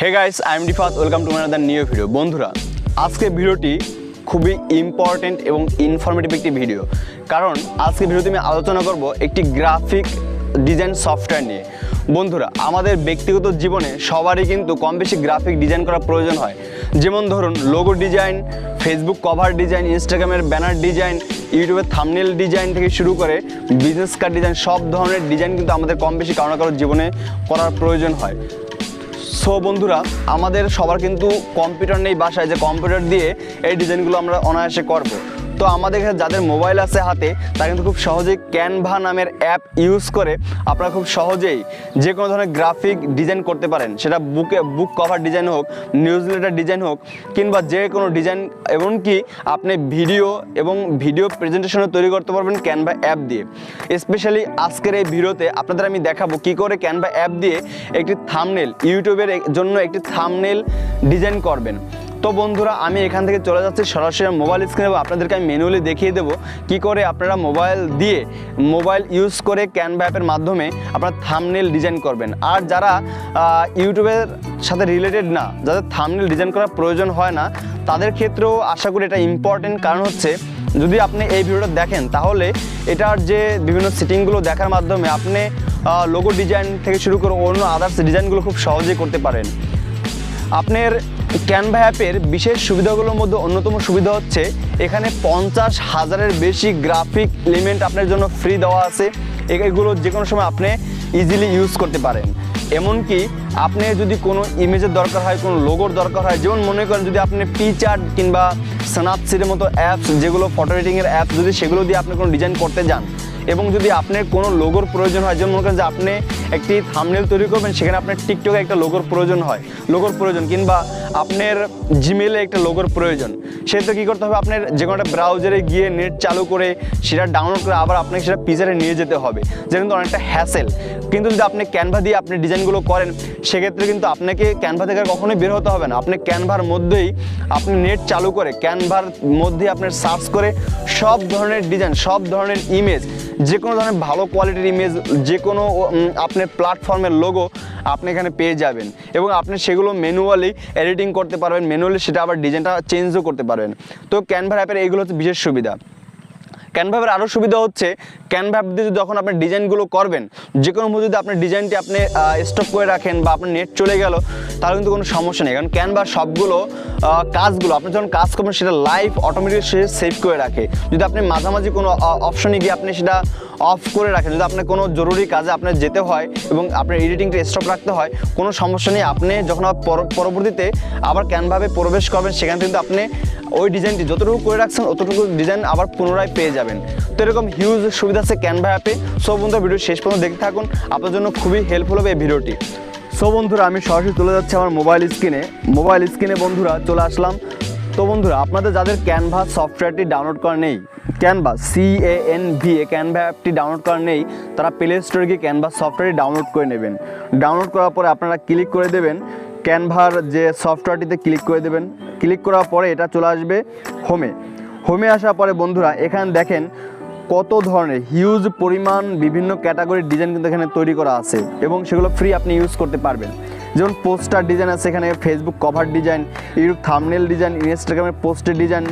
Hey guys, I am Rifat, welcome to another new video. বন্ধুরা, আজকে ভিডিওটি খুবই ইম্পর্টেন্ট এবং ইনফরমেটিভ একটি ভিডিও, কারণ আজকে ভিডিওতে আমি আলোচনা করব একটি গ্রাফিক ডিজাইন সফটওয়্যার নিয়ে। বন্ধুরা, আমাদের ব্যক্তিগত জীবনে সবারই কিন্তু কম বেশি গ্রাফিক ডিজাইন করার প্রয়োজন হয়। যেমন ধরুন, logo design, Facebook cover design, ইনস্টাগ্রামের ব্যানার ডিজাইন, ইউটিউবের থাম্বনেল ডিজাইন থেকে শুরু করে বিজনেস কার্ড ডিজাইন, সব ধরনের ডিজাইন কিন্তু আমাদের কম বেশি কারো না কারোর জীবনে করার প্রয়োজন হয়। সো বন্ধুরা, আমাদের সবার কিন্তু কম্পিউটার নেই বাসায়, যে কম্পিউটার দিয়ে এই ডিজাইনগুলো আমরা অনায়াসে করব। তো আমাদের কাছে যাদের মোবাইল আছে হাতে, তারা কিন্তু খুব সহজেই ক্যানভা নামের অ্যাপ ইউজ করে আপনারা খুব সহজেই যে কোনো ধরনের গ্রাফিক ডিজাইন করতে পারেন। সেটা বুক কভার ডিজাইন হোক, নিউজ লেটার ডিজাইন হোক, কিংবা যে কোনো ডিজাইন, এমনকি আপনি ভিডিও প্রেজেন্টেশনও তৈরি করতে পারবেন ক্যানভা অ্যাপ দিয়ে। স্পেশালি আজকের এই ভিডিওতে আপনাদের আমি দেখাবো কী করে ক্যানভা অ্যাপ দিয়ে একটি থাম্বনেল, ইউটিউবের জন্য একটি থাম্বনেল ডিজাইন করবেন। তো বন্ধুরা, আমি এখান থেকে চলে যাচ্ছি সরাসরি মোবাইল স্ক্রিনে, এবং আপনাদেরকে আমি ম্যানুয়ালি দেখিয়ে দেবো কী করে আপনারা মোবাইল ইউজ করে ক্যানভা অ্যাপের মাধ্যমে আপনারা থাম্বনেল ডিজাইন করবেন। আর যারা ইউটিউবের সাথে রিলেটেড না, যাদের থাম্বনেল ডিজাইন করার প্রয়োজন হয় না, তাদের ক্ষেত্রেও আশা করি এটা ইম্পর্টেন্ট। কারণ হচ্ছে, যদি আপনি এই ভিডিওটা দেখেন, তাহলে এটার যে বিভিন্ন সেটিংগুলো দেখার মাধ্যমে আপনি লোগো ডিজাইন থেকে শুরু করে অন্য আদার্স ডিজাইনগুলো খুব সহজেই করতে পারেন। আপনার ক্যানভা অ্যাপের বিশেষ সুবিধাগুলোর মধ্যে অন্যতম সুবিধা হচ্ছে, এখানে 50,000-এর বেশি গ্রাফিক এলিমেন্ট আপনার জন্য ফ্রি দেওয়া আছে। এগুলো যে কোনো সময় আপনি ইজিলি ইউজ করতে পারেন। এমনকি আপনি যদি কোনো ইমেজের দরকার হয়, কোনো লোগোর দরকার হয়, যেমন মনে করেন যদি আপনি পিচার্ট কিংবা স্ন্যাপচিটের মতো অ্যাপস, যেগুলো ফটো এডিটিংয়ের অ্যাপস, যদি সেগুলো দিয়ে আপনি কোনো ডিজাইন করতে যান, এবং যদি আপনার কোনো লোগোর প্রয়োজন হয়, যেমন মনে করেন যে আপনি একটি থাম্বনেল তৈরি করবেন, সেখানে আপনার টিকটকে একটা লোগোর প্রয়োজন, কিংবা আপনার জিমেলে একটা লোগোর প্রয়োজন, সেটা কী করতে হবে, আপনার যে কোনো একটা ব্রাউজারে গিয়ে নেট চালু করে সেটা ডাউনলোড করে আবার আপনাকে সেটা পিচারে নিয়ে যেতে হবে, যেটা কিন্তু অনেকটা হ্যাসেল। কিন্তু যদি আপনি ক্যানভা দিয়ে আপনি ডিজাইনগুলো করেন, সেক্ষেত্রে কিন্তু আপনাকে ক্যানভা থেকে কখনোই বের হতে হবে না। আপনি ক্যানভার মধ্যেই আপনি নেট চালু করে ক্যানভার মধ্যেই আপনার সার্চ করে সব ধরনের ডিজাইন, সব ধরনের ইমেজ, যে কোনো ধরনের ভালো কোয়ালিটির ইমেজ, যে কোনো আপনার প্ল্যাটফর্মের লোগো আপনি এখানে পেয়ে যাবেন, এবং আপনি সেগুলো ম্যানুয়ালি এডিটিং করতে পারবেন, ম্যানুয়ালি সেটা আবার ডিজাইনটা চেঞ্জও করতে পারবেন। তো ক্যানভা অ্যাপের এইগুলো হচ্ছে বিশেষ সুবিধা। ক্যানভা অ্যাপের আরও সুবিধা হচ্ছে, ক্যানভা অ্যাপ দিয়ে যখন আপনি ডিজাইনগুলো করবেন, যে কোনো মুহূর্তে যদি আপনার ডিজাইনটি আপনি স্টপ করে রাখেন বা আপনার নেট চলে গেল, তাহলে কিন্তু কোনো সমস্যা নেই। কারণ ক্যানভার সবগুলো কাজগুলো আপনি যখন কাজ করবেন, সেটা লাইভ অটোমেটিক সে সেভ করে রাখে। যদি আপনি মাঝামাঝি কোনো অপশনে গিয়ে আপনি সেটা অফ করে রাখেন, যদি আপনার কোনো জরুরি কাজে আপনার যেতে হয় এবং আপনার এডিটিংটা স্টপ রাখতে হয়, কোনো সমস্যা নেই। আপনি যখন পরবর্তীতে আবার ক্যানভাবে প্রবেশ করবেন, সেখান থেকে আপনি ওই ডিজাইনটি যতটুকু করে রাখছেন অতটুকু ডিজাইন আবার পুনরায় পেয়ে যাবেন। তো এরকম হিউজ সুবিধা আছে ক্যানভা অ্যাপে। সো বন্ধুরা, ভিডিও শেষ পর্যন্ত দেখতে থাকুন, আপনার জন্য খুবই হেল্পফুল হবে এই ভিডিওটি। সো বন্ধুরা, আমি সরাসরি চলে যাচ্ছি আমার মোবাইল স্ক্রিনে বন্ধুরা চলে আসলাম। তো বন্ধুরা, আপনাদের যাদের ক্যানভা সফটওয়্যারটি ডাউনলোড করা নেই, ক্যানভা ক্যানভা অ্যাপটি ডাউনলোড করা নেই, তারা প্লে স্টোরে গিয়ে ক্যানভা সফটওয়্যারটি ডাউনলোড করে নেবেন। ডাউনলোড করার পরে আপনারা ক্লিক করে দেবেন ক্যানভার যে সফটওয়্যারটিতে ক্লিক করে দেবেন। ক্লিক করার পরে এটা চলে আসবে হোমে আসার পরে বন্ধুরা, এখানে দেখেন কত ধরনের হিউজ পরিমাণ বিভিন্ন ক্যাটাগরির ডিজাইন কিন্তু এখানে তৈরি করা আছে, এবং সেগুলো ফ্রি আপনি ইউজ করতে পারবেন। যেমন পোস্টার ডিজাইন আছে এখানে, Facebook cover design, YouTube thumbnail design, ইনস্টাগ্রামের পোস্টের ডিজাইন,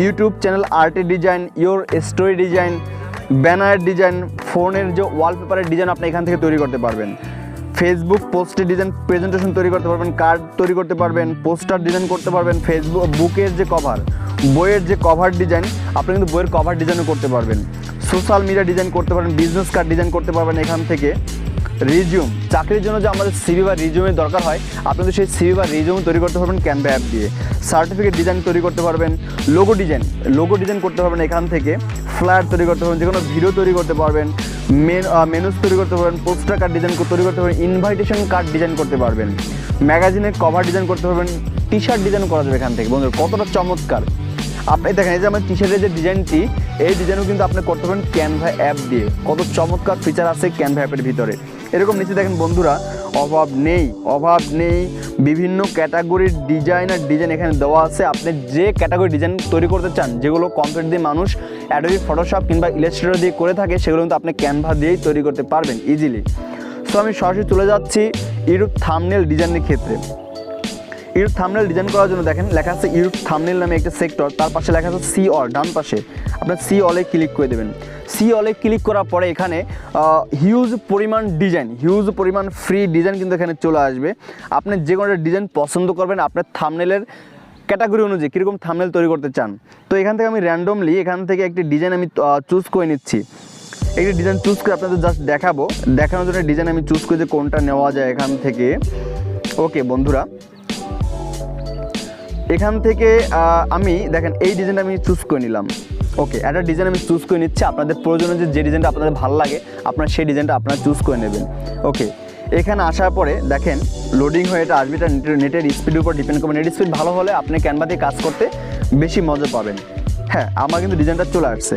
ইউটিউব চ্যানেল আর্টের design, your story design, banner design, ফোনের যে ওয়ালপেপারের ডিজাইন আপনি এখান থেকে তৈরি করতে পারবেন। ফেসবুক পোস্টের ডিজাইন, প্রেজেন্টেশন তৈরি করতে পারবেন, কার্ড তৈরি করতে পারবেন, পোস্টার ডিজাইন করতে পারবেন, বুকের যে কভার, বইয়ের যে কভার ডিজাইন, আপনি কিন্তু বইয়ের কভার ডিজাইনও করতে পারবেন। সোশ্যাল মিডিয়া ডিজাইন করতে পারবেন, বিজনেস কার্ড ডিজাইন করতে পারবেন এখান থেকে। রিজিউম, চাকরির জন্য যে আমাদের সিভি বা রিজিউমের দরকার হয়, আপনি তো সেই সিভি বা রিজিউম তৈরি করতে পারবেন ক্যানভা অ্যাপ দিয়ে। সার্টিফিকেট ডিজাইন তৈরি করতে পারবেন, লোগো ডিজাইন করতে পারবেন এখান থেকে। ফ্ল্যাট তৈরি করতে পারবেন, যে কোনো ভিডিও তৈরি করতে পারবেন, মেনুস তৈরি করতে পারবেন, পোস্টার কার্ড ডিজাইন তৈরি করতে পারবেন, ইনভাইটেশন কার্ড ডিজাইন করতে পারবেন, ম্যাগাজিনের কভার ডিজাইন করতে পারবেন, টি শার্ট ডিজাইন করা যাবে এখান থেকে। বন্ধুরা, কতটা চমৎকার! আপনি দেখেন, এই যে আমার টি শার্টের যে ডিজাইনটি, এই ডিজাইনও কিন্তু আপনি করতে পারেন ক্যানভা অ্যাপ দিয়ে। কত চমৎকার ফিচার আছে ক্যানভা অ্যাপের ভিতরে। এরকম নিচে দেখেন বন্ধুরা, অভাব নেই বিভিন্ন ক্যাটাগরির ডিজাইন এখানে দেওয়া আছে। আপনি যে ক্যাটাগরি ডিজাইন তৈরি করতে চান, যেগুলো কম্পিউটার দিয়ে মানুষ অ্যাডোবি ফটোশপ কিংবা ইলাস্ট্রেটর দিয়ে করে থাকে, সেগুলো কিন্তু আপনি ক্যানভা দিয়েই তৈরি করতে পারবেন ইজিলি। সো আমি সরাসরি চলে যাচ্ছি ইউটিউব থাম্বনেল ডিজাইনের ক্ষেত্রে। ইউটিউব থাম্বনেল ডিজাইন করার জন্য দেখেন লেখা আছে ইউটিউব থাম্বনেল নামে একটা সেক্টর, তার পাশে লেখা আছে সি অল, ডান পাশে আপনার সি অলে ক্লিক করে দেবেন। সি অলে ক্লিক করার পরে এখানে হিউজ পরিমাণ ফ্রি ডিজাইন কিন্তু এখানে চলে আসবে। আপনি যে কোনো একটা ডিজাইন পছন্দ করবেন আপনার থাম্বনেলের ক্যাটাগরি অনুযায়ী কীরকম থাম্বনেল তৈরি করতে চান। তো এখান থেকে আমি র্যান্ডমলি এখান থেকে একটি ডিজাইন আমি চুজ করে নিচ্ছি। একটি ডিজাইন চুজ করে আপনাদের জাস্ট দেখানোর জন্য ডিজাইন আমি চুজ করি যে কোনটা নেওয়া যায় এখান থেকে। ওকে বন্ধুরা, এখান থেকে আমি দেখেন এই ডিজাইনটা আমি চুজ করে নিলাম। ওকে, একটা ডিজাইন আমি চুজ করে নিচ্ছি, আপনাদের প্রয়োজনে যে ডিজাইনটা আপনাদের ভালো লাগে আপনারা সেই ডিজাইনটা আপনারা চুজ করে নেবেন। ওকে, এখানে আসার পরে দেখেন লোডিং হয়ে এটা আসবে। এটা নেটের স্পিডের উপর ডিপেন্ড করবে। নেট স্পিড ভালো হলে আপনি ক্যানভা দিয়ে কাজ করতে বেশি মজা পাবেন। হ্যাঁ, আমার কিন্তু ডিজাইনটা চলে আসছে।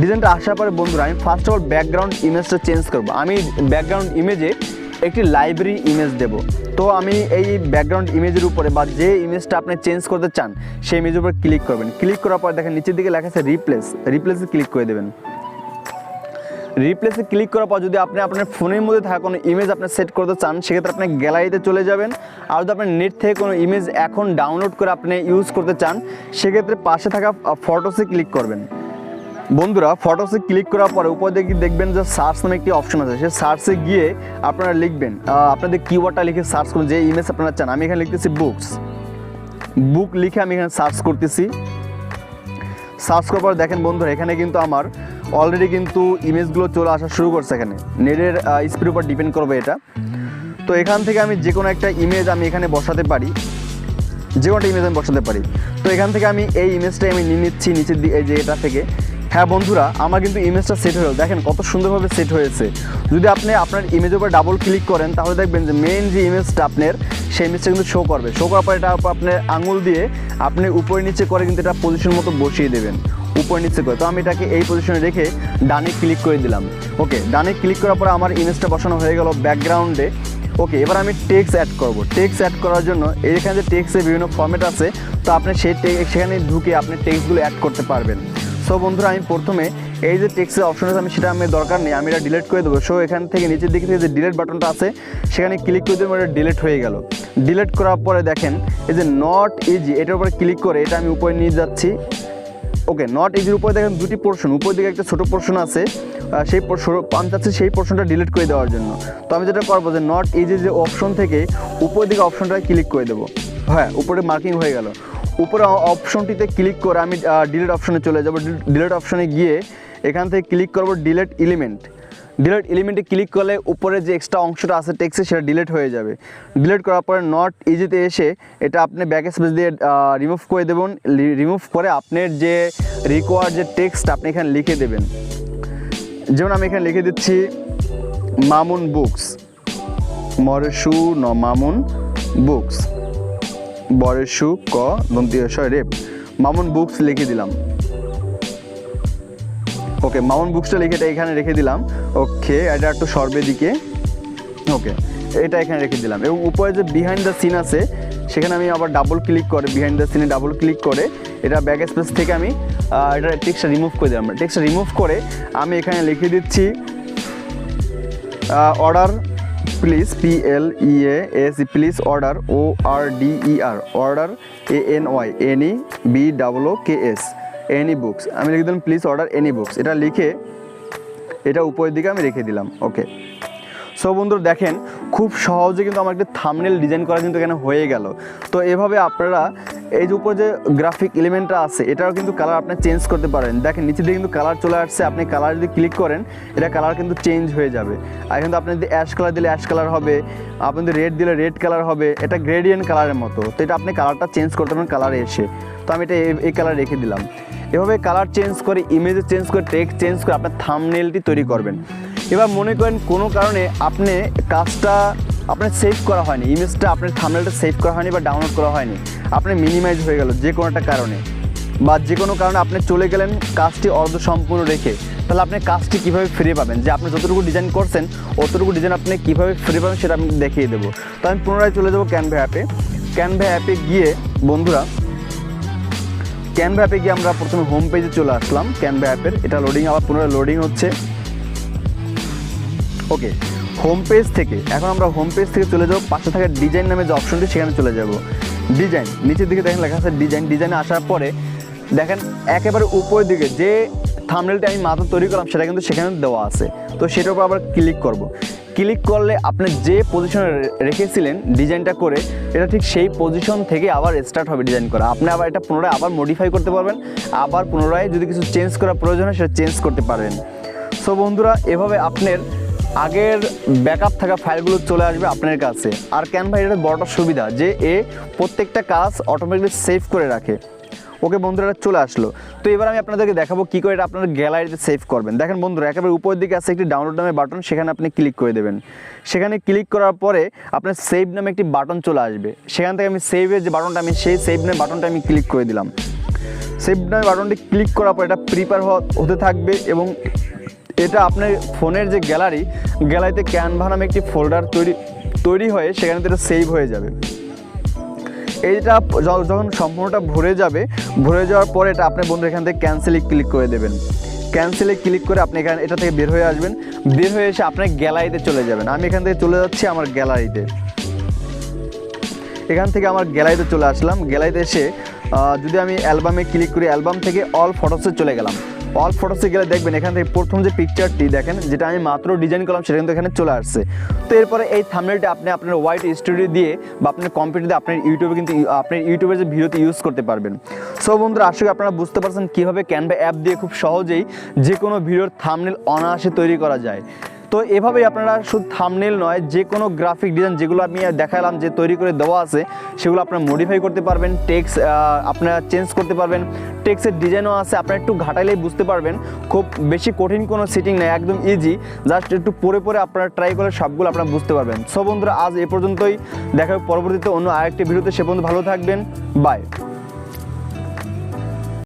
ডিজাইনটা আসার পরে বন্ধুরা আমি ফার্স্ট অফ অল ব্যাকগ্রাউন্ড ইমেজটা চেঞ্জ করব। আমি ব্যাকগ্রাউন্ড ইমেজে একটি লাইব্রেরি ইমেজ দেব। তো আমি এই ব্যাকগ্রাউন্ড ইমেজের উপরে বা যে ইমেজটা আপনি চেঞ্জ করতে চান সেই ইমেজের উপর ক্লিক করবেন। ক্লিক করার পর দেখেন নিচের দিকে লেখা আছে রিপ্লেসে ক্লিক করে দেবেন। রিপ্লেসে ক্লিক করার পর যদি আপনি আপনার ফোনের মধ্যে থাকা কোনো ইমেজ আপনি সেট করতে চান সেক্ষেত্রে আপনি গ্যালারিতে চলে যাবেন। আর যদি আপনি নেট থেকে কোনো ইমেজ এখন ডাউনলোড করে আপনি ইউজ করতে চান সেক্ষেত্রে পাশে থাকা ফটোসে ক্লিক করবেন। বন্ধুরা ফটোসে ক্লিক করার পরে উপর দিকে দেখবেন যে সার্চ নামে একটি অপশন আছে, সেই সার্চে গিয়ে আপনারা লিখবেন আপনাদের কিওয়ার্ডটা লিখে সার্চ করুন যে ইমেজ আপনারা চান। আমি এখানে লিখতেছি বুক লিখে আমি এখানে সার্চ করতেছি। সার্চ করার পর দেখেন বন্ধুরা এখানে কিন্তু আমার অলরেডি কিন্তু ইমেজগুলো চলে আসা শুরু করছে। এখানে নেটের স্পিডের উপর ডিপেন্ড করবে এটা। তো এখান থেকে আমি যে কোনো একটা ইমেজ আমি এখানে বসাতে পারি, তো এখান থেকে আমি এই ইমেজটাই আমি নিয়ে নিচ্ছি নিচের দিকে, এই যে এটা থেকে। হ্যাঁ বন্ধুরা, আমার কিন্তু ইমেজটা সেট হয়ে গেল। দেখেন কত সুন্দরভাবে সেট হয়েছে। যদি আপনি আপনার ইমেজের উপর ডাবল ক্লিক করেন তাহলে দেখবেন যে মেইন যে ইমেজটা আপনার সেই ইমেজটা কিন্তু শো করবে। শো করার পর এটা আপনার আঙুল দিয়ে আপনি উপরে নিচে করে কিন্তু এটা পজিশন মতো বসিয়ে দেবেন, উপরে নিচে করে। তো আমি এটাকে এই পজিশনে রেখে ডানে ক্লিক করে দিলাম। ওকে, ডানে ক্লিক করার পর আমার ইমেজটা বসানো হয়ে গেল ব্যাকগ্রাউন্ডে। ওকে, এবার আমি টেক্সট অ্যাড করব। টেক্সট অ্যাড করার জন্য এখানে যে টেক্সটের বিভিন্ন ফর্মেট আছে, তো আপনি সেখানে ঢুকে আপনি টেক্সটগুলো অ্যাড করতে পারবেন। সো বন্ধুরা আমি প্রথমে এই যে টেক্সটের অপশন আছে আমি সেটা আমার দরকার নেই, আমি এটা ডিলিট করে দেবো। সো এখান থেকে নিচের দিকে থেকে যে ডিলিট বাটনটা আছে সেখানে ক্লিক করে দেবো, এটা ডিলিট হয়ে গেল। ডিলিট করার পরে দেখেন এই যে নট ইজি এটার উপরে ক্লিক করে এটা আমি উপরে নিয়ে যাচ্ছি। ওকে, নট ইজির উপরে দেখেন দুটি পোর্শন, উপর দিকে একটা ছোটো পোর্শন আছে, সেই আমি চাচ্ছি সেই পোর্শনটা ডিলিট করে দেওয়ার জন্য। তো আমি যেটা করবো যে নট ইজি যে অপশন থেকে উপর দিকে অপশনটা ক্লিক করে দেবো। হ্যাঁ, উপরে মার্কিং হয়ে গেল। উপরে অপশনটিতে ক্লিক করে আমি ডিলিট অপশনে চলে যাব। ডিলিট অপশনে গিয়ে এখান থেকে ক্লিক করব ডিলিট এলিমেন্টে ক্লিক করলে উপরে যে এক্সট্রা অংশটা আছে টেক্সটে সেটা ডিলিট হয়ে যাবে। ডিলিট করার পরে নট ইজিতে এসে এটা আপনি ব্যাক স্পেস দিয়ে রিমুভ করে দেবেন। রিমুভ করে আপনার যে রিকোয়ার্ড যে টেক্সট আপনি এখানে লিখে দেবেন। যেমন আমি এখানে লিখে দিচ্ছি মামুন বুকস, মামুন বুকস, বরেশু ক দন্তীয় রেপ, মামুন বুকস লিখে দিলাম। ওকে, মামুন বুকসটা লিখে এটা এখানে রেখে দিলাম। ওকে, এটা একটু সর্বে দিকে। ওকে, এটা এখানে রেখে দিলাম। এবং উপরে যে বিহাইন্ড দ্য সিন আছে সেখানে আমি আবার ডাবল ক্লিক করে বিহাইন্ড দ্য সিনে ডাবল ক্লিক করে এটা ব্যাক স্পেস থেকে আমি এটা টেক্সটটা রিমুভ করে দিলাম। টেক্সটটা রিমুভ করে আমি এখানে লিখে দিচ্ছি order please, PLEAS please order, ORDER order, ANYNEBOOKS any books. আমি লিখে দিলাম প্লিজ অর্ডার এনি বুকস। এটা লিখে এটা উপরের দিকে আমি রেখে দিলাম। ওকে, সো বন্ধুরা দেখেন খুব সহজে কিন্তু আমার একটা থাম্বনেল ডিজাইন করা কিন্তু এখানে হয়ে গেল। তো এভাবে আপনারা এই যে উপরে যে গ্রাফিক এলিমেন্টটা আছে এটাও কিন্তু কালার আপনি চেঞ্জ করতে পারেন। দেখেন নিচে দিকে কিন্তু কালার চলে আসছে, আপনি কালার যদি ক্লিক করেন এটা কালার কিন্তু চেঞ্জ হয়ে যাবে। আর কিন্তু আপনি যদি অ্যাশ কালার দিলে অ্যাশ কালার হবে, আপনি যদি রেড দিলে রেড কালার হবে, এটা গ্রেডিয়েন্ট কালারের মতো। তো এটা আপনি কালারটা চেঞ্জ করতে পারেন কালারে এসে। তো আমি এটা এই কালার রেখে দিলাম। এভাবে কালার চেঞ্জ করে, ইমেজ চেঞ্জ করে, টেক্সট চেঞ্জ করে আপনার থাম্বনেলটি তৈরি করবেন। এবার মনে করেন কোনো কারণে আপনি কাজটা আপনার সেভ করা হয়নি, ইমেজটা আপনার থাম্বনেলটা সেভ করা হয়নি বা ডাউনলোড করা হয়নি, আপনি মিনিমাইজ হয়ে গেল যে কোনো একটা কারণে, বা যে কোনো কারণে আপনি চলে গেলেন কাজটি অর্ধসম্পূর্ণ রেখে, তাহলে আপনি কাজটি কীভাবে ফিরে পাবেন? যে আপনি যতটুকু ডিজাইন করছেন অতটুকু ডিজাইন আপনি কীভাবে ফিরে পাবেন সেটা আমি দেখিয়ে দেবো। তো আমি পুনরায় চলে যাবো ক্যানভা অ্যাপে। ক্যানভা অ্যাপে গিয়ে বন্ধুরা আমরা প্রথমে হোম পেজে চলে আসলাম ক্যানভা অ্যাপের। এটা লোডিং, আবার পুনরায় লোডিং হচ্ছে। ওকে, হোম পেজ থেকে এখন আমরা হোম পেজ থেকে চলে যাব পাশে থাকা ডিজাইন নামে যে অপশনটি সেখানে চলে যাব। ডিজাইন, নিচের দিকে দেখেন লেখা আছে ডিজাইন। ডিজাইনে আসার পরে দেখেন একেবারে উপরের দিকে যে থাম্বনেলটা আমি মাত্র তৈরি করলাম সেটা কিন্তু সেখানে দেওয়া আছে। তো সেটার উপর আবার ক্লিক করব। ক্লিক করলে আপনি যে পজিশনে রেখেছিলেন ডিজাইনটা করে, এটা ঠিক সেই পজিশন থেকে আবার স্টার্ট হবে ডিজাইন করা। আপনি আবার এটা পুনরায় আবার মডিফাই করতে পারবেন, আবার পুনরায় যদি কিছু চেঞ্জ করার প্রয়োজন হয় সেটা চেঞ্জ করতে পারবেন। সো বন্ধুরা, এভাবে আপনার আগের ব্যাকআপ থাকা ফাইলগুলো চলে আসবে আপনার কাছে। আর ক্যানভা এটার বড়টা সুবিধা যে প্রত্যেকটা কাজ অটোমেটিকলি সেভ করে রাখে। ওকে বন্ধুরা, চলে আসলো। তো এবার আমি আপনাদেরকে দেখাবো কী করে এটা আপনার গ্যালারিতে সেভ করবেন। দেখেন বন্ধুরা, একেবারে উপরের দিকে আছে একটি ডাউনলোড নামের বাটন, সেখানে আপনি ক্লিক করে দেবেন। সেখানে ক্লিক করার পরে আপনার সেভ নামে একটি বাটন চলে আসবে। সেখান থেকে আমি সেভের যে বাটনটা, আমি সেই সেভ নামে বাটনটা আমি ক্লিক করে দিলাম। সেভ নামে বাটনটি ক্লিক করার পর এটা প্রিপেয়ার হতে থাকবে এবং এটা আপনার ফোনের যে গ্যালারিতে ক্যানভা নামে একটি ফোল্ডার তৈরি হয়ে সেখানে এটা সেভ হয়ে যাবে। এইটা যখন সম্পূর্ণটা ভরে যাওয়ার পরে এটা আপনি বন্ধু এখান থেকে ক্যান্সেলে ক্লিক করে দেবেন। ক্যান্সেলে ক্লিক করে আপনি এখানে এটা থেকে বের হয়ে আসবেন। বের হয়ে এসে আপনার গ্যালারিতে চলে যাবেন। আমি এখান থেকে চলে যাচ্ছি আমার গ্যালারিতে। এখান থেকে আমার গ্যালারিতে চলে আসলাম। গ্যালারিতে এসে যদি আমি অ্যালবামে ক্লিক করি, অ্যালবাম থেকে অল ফটোসে চলে গেলাম। অল ফটোসে গেলে দেখবেন এখান থেকে প্রথম যে পিকচারটি দেখেন, যেটা আমি মাত্র ডিজাইন করলাম, সেটা কিন্তু এখানে চলে আসছে। তো এরপরে এই থাম্বনেলটা আপনি আপনার ওয়াইট স্টুডিও দিয়ে বা আপনার কম্পিউটার দিয়ে আপনার ইউটিউবের যে ভিডিওতে ইউজ করতে পারবেন। সো বন্ধুরা, আশা করি আপনারা বুঝতে পারছেন কীভাবে ক্যানভা অ্যাপ দিয়ে খুব সহজেই যে কোনো ভিডিওর থাম্বনেল অনায়াসে তৈরি করা যায়। তো এভাবেই আপনারা শুধু থাম্বনেল নয়, যে কোনো গ্রাফিক ডিজাইন যেগুলো আমি দেখালাম যে তৈরি করে দেওয়া আছে, সেগুলো আপনারা মডিফাই করতে পারবেন। টেক্সট আপনারা চেঞ্জ করতে পারবেন। টেক্সটের ডিজাইনও আছে, আপনারা একটু ঘাটাইলেই বুঝতে পারবেন। খুব বেশি কঠিন কোনো সেটিং নেই, একদম ইজি। জাস্ট একটু পরে আপনারা ট্রাই করে সবগুলো আপনারা বুঝতে পারবেন। সো বন্ধুরা, আজ এ পর্যন্তই। দেখা হবে পরবর্তীতে অন্য আরেকটি ভিডিওতে। সে পর্যন্ত ভালো থাকবেন। বাই।